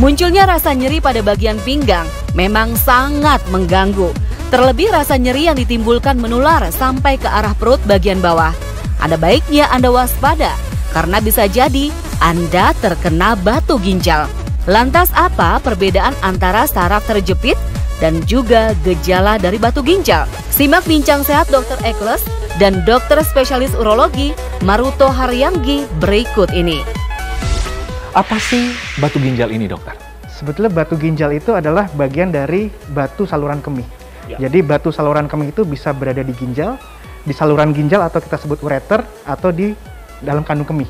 Munculnya rasa nyeri pada bagian pinggang memang sangat mengganggu. Terlebih rasa nyeri yang ditimbulkan menular sampai ke arah perut bagian bawah. Ada baiknya Anda waspada karena bisa jadi Anda terkena batu ginjal. Lantas apa perbedaan antara saraf terjepit dan juga gejala dari batu ginjal? Simak bincang sehat Dr. Ekles dan dokter spesialis urologi Maruto Haryanggi berikut ini. Apa sih batu ginjal ini, dokter? Sebetulnya batu ginjal itu adalah bagian dari batu saluran kemih. Ya. Jadi batu saluran kemih itu bisa berada di ginjal, di saluran ginjal atau kita sebut ureter, atau di dalam kandung kemih.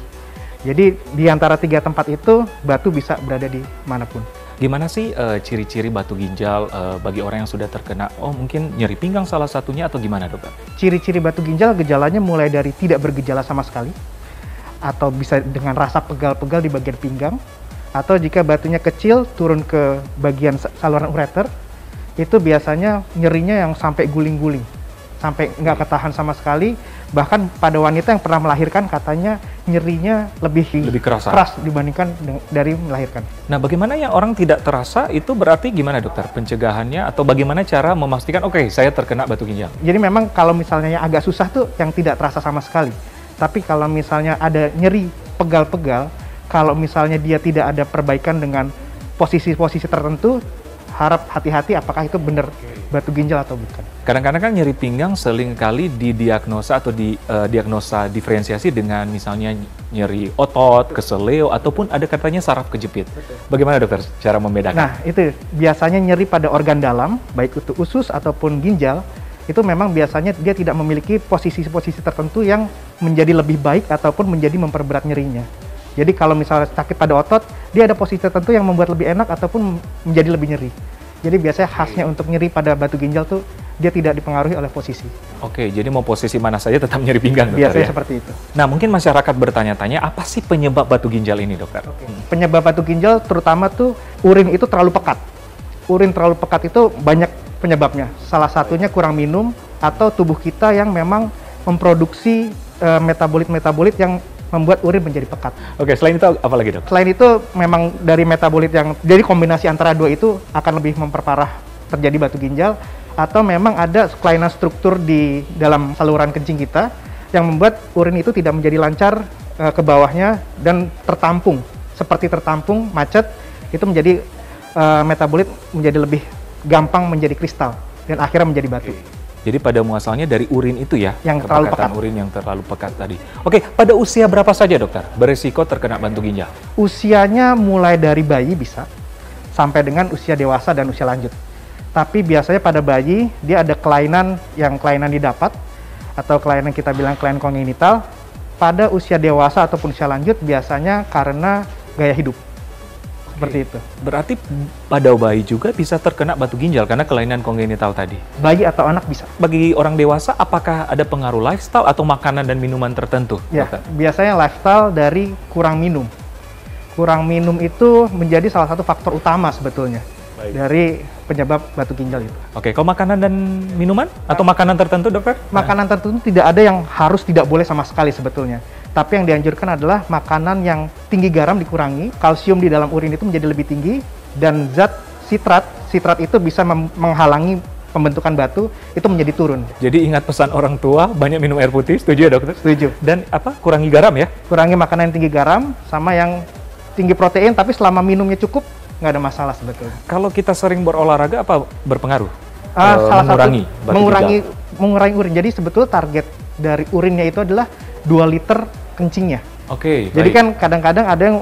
Jadi di antara tiga tempat itu batu bisa berada di manapun. Gimana sih ciri-ciri batu ginjal bagi orang yang sudah terkena? Oh, mungkin nyeri pinggang salah satunya atau gimana, dokter? Ciri-ciri batu ginjal gejalanya mulai dari tidak bergejala sama sekali, atau bisa dengan rasa pegal-pegal di bagian pinggang, atau jika batunya kecil turun ke bagian saluran ureter, itu biasanya nyerinya yang sampai guling-guling, sampai nggak ketahan sama sekali. Bahkan pada wanita yang pernah melahirkan katanya nyerinya lebih keras dibandingkan dari melahirkan. Nah, bagaimana yang orang tidak terasa itu berarti gimana, dokter? Pencegahannya atau bagaimana cara memastikan oke, saya terkena batu ginjal? Jadi memang kalau misalnya yang agak susah tuh yang tidak terasa sama sekali. Tapi kalau misalnya ada nyeri pegal-pegal, kalau misalnya dia tidak ada perbaikan dengan posisi-posisi tertentu, harap hati-hati apakah itu benar batu ginjal atau bukan. Kadang-kadang kan nyeri pinggang seringkali didiagnosa atau diagnosa diferensiasi dengan misalnya nyeri otot, keseleo, ataupun ada katanya saraf kejepit. Bagaimana, dokter, cara membedakan? Nah, itu biasanya nyeri pada organ dalam, baik itu usus ataupun ginjal, itu memang biasanya dia tidak memiliki posisi-posisi tertentu yang menjadi lebih baik ataupun menjadi memperberat nyerinya. Jadi kalau misalnya sakit pada otot, dia ada posisi tertentu yang membuat lebih enak ataupun menjadi lebih nyeri. Jadi biasanya khasnya untuk nyeri pada batu ginjal tuh dia tidak dipengaruhi oleh posisi. Oke, jadi mau posisi mana saja tetap nyeri pinggang, dokter, biasanya ya? Seperti itu. Nah, mungkin masyarakat bertanya-tanya, apa sih penyebab batu ginjal ini, dokter? Penyebab batu ginjal terutama tuh urin itu terlalu pekat. Urin terlalu pekat itu banyak penyebabnya. Salah satunya kurang minum atau tubuh kita yang memang memproduksi metabolit-metabolit yang membuat urin menjadi pekat. Oke, selain itu apa lagi, dok? Selain itu memang dari metabolit yang jadi kombinasi antara dua itu akan lebih memperparah terjadi batu ginjal, atau memang ada kelainan struktur di dalam saluran kencing kita yang membuat urin itu tidak menjadi lancar ke bawahnya dan tertampung, seperti tertampung, macet, itu menjadi metabolit menjadi lebih gampang menjadi kristal dan akhirnya menjadi batu. Jadi pada muasalnya dari urin itu ya, yang terlalu pekat. Urin yang terlalu pekat tadi. Oke, pada usia berapa saja, dokter, beresiko terkena batu ginjal? Usianya mulai dari bayi bisa sampai dengan usia dewasa dan usia lanjut. Tapi biasanya pada bayi dia ada kelainan yang kelainan didapat atau kelainan kita bilang kelainan kongenital. Pada usia dewasa ataupun usia lanjut biasanya karena gaya hidup. Seperti itu. Berarti pada bayi juga bisa terkena batu ginjal karena kelainan kongenital tadi? Bayi atau anak bisa. Bagi orang dewasa, apakah ada pengaruh lifestyle atau makanan dan minuman tertentu? Ya, dokter? Biasanya lifestyle dari kurang minum. Kurang minum itu menjadi salah satu faktor utama sebetulnya dari penyebab batu ginjal itu. Oke, kalau makanan dan minuman? Atau makanan tertentu, dokter? Makanan tertentu tidak ada yang harus tidak boleh sama sekali sebetulnya. Tapi yang dianjurkan adalah makanan yang tinggi garam dikurangi, kalsium di dalam urin itu menjadi lebih tinggi, dan zat sitrat. Sitrat itu bisa menghalangi pembentukan batu, itu menjadi turun. Jadi ingat pesan orang tua, banyak minum air putih, setuju ya, dokter? Setuju. Dan apa? Kurangi garam ya? Kurangi makanan yang tinggi garam, sama yang tinggi protein, tapi selama minumnya cukup, nggak ada masalah sebetulnya. Kalau kita sering berolahraga, apa berpengaruh? Salah mengurangi satu, mengurangi urin. Jadi sebetulnya target dari urinnya itu adalah 2 liter kencingnya. Oke. Jadi kan kadang-kadang ada yang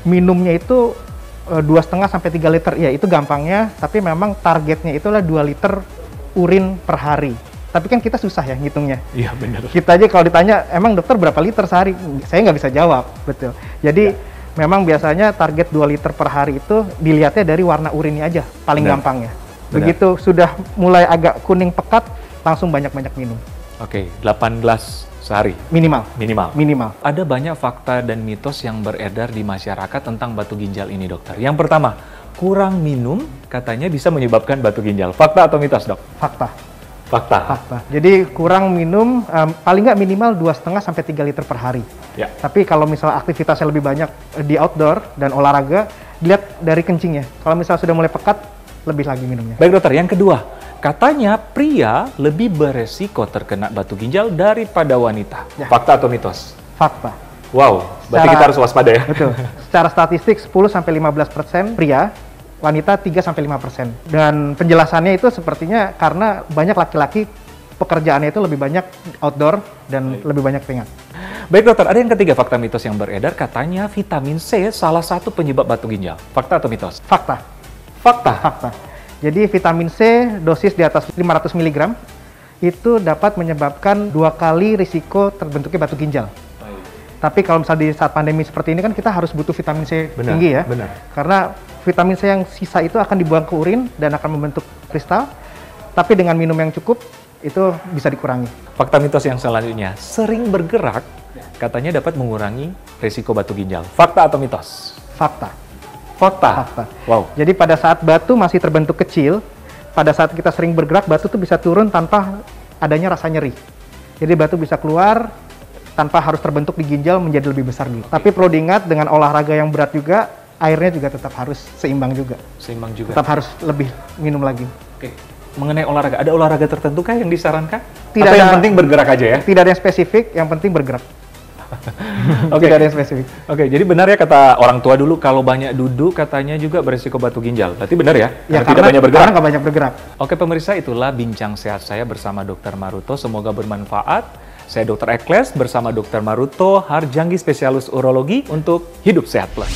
minumnya itu 2,5 sampai 3 liter. Ya itu gampangnya, tapi memang targetnya itu adalah 2 liter urin per hari. Tapi kan kita susah ya ngitungnya. Iya benar. Kita aja kalau ditanya, emang dokter berapa liter sehari? Saya nggak bisa jawab, betul. Jadi memang biasanya target 2 liter per hari itu dilihatnya dari warna urinnya aja, paling gampangnya. Begitu sudah mulai agak kuning pekat, langsung banyak-banyak minum. Oke, 8 gelas sehari? Minimal. Ada banyak fakta dan mitos yang beredar di masyarakat tentang batu ginjal ini, dokter. Yang pertama, kurang minum katanya bisa menyebabkan batu ginjal. Fakta atau mitos, dok? Fakta. Fakta. Jadi kurang minum, paling nggak minimal 2,5 sampai 3 liter per hari. Ya. Tapi kalau misalnya aktivitasnya lebih banyak di outdoor dan olahraga, Dilihat dari kencingnya. Kalau misalnya sudah mulai pekat, lebih lagi minumnya. Baik dokter, yang kedua, katanya pria lebih beresiko terkena batu ginjal daripada wanita. Ya. Fakta atau mitos? Fakta. Wow, berarti kita harus waspada ya? Betul. Secara statistik 10-15% pria, wanita 3-5%. Dan penjelasannya itu sepertinya karena banyak laki-laki pekerjaannya itu lebih banyak outdoor dan lebih banyak keringat. Baik dokter, ada yang ketiga fakta mitos yang beredar, katanya vitamin C salah satu penyebab batu ginjal. Fakta atau mitos? Fakta. Fakta. Fakta. Jadi vitamin C dosis di atas 500 mg itu dapat menyebabkan 2 kali risiko terbentuknya batu ginjal. Tapi kalau misalnya di saat pandemi seperti ini kan kita harus butuh vitamin C tinggi ya. Benar. Karena vitamin C yang sisa itu akan dibuang ke urin dan akan membentuk kristal. Tapi dengan minum yang cukup itu bisa dikurangi. Fakta mitos yang selanjutnya, sering bergerak katanya dapat mengurangi risiko batu ginjal. Fakta atau mitos? Fakta. Fakta. Fakta. Wow. Jadi pada saat batu masih terbentuk kecil, pada saat kita sering bergerak, batu itu bisa turun tanpa adanya rasa nyeri. Jadi batu bisa keluar tanpa harus terbentuk di ginjal menjadi lebih besar gitu. Tapi perlu diingat dengan olahraga yang berat juga, airnya juga tetap harus seimbang juga. Seimbang juga. Tetap harus lebih minum lagi. Oke. Mengenai olahraga, ada olahraga tertentu kah yang disarankan? Tidak Atau yang ada. penting bergerak aja ya? Tidak ada yang spesifik, yang penting bergerak. Oke. Tidak ada yang spesifik. Oke, jadi benar ya kata orang tua dulu kalau banyak duduk katanya juga berisiko batu ginjal. Berarti benar ya? Ya, Tidak banyak bergerak. Karena nggak banyak bergerak. Oke pemirsa, itulah bincang sehat saya bersama Dr. Maruto. Semoga bermanfaat. Saya Dr. Ekles bersama Dr. Maruto, Harjanggi spesialis urologi untuk Hidup Sehat Plus.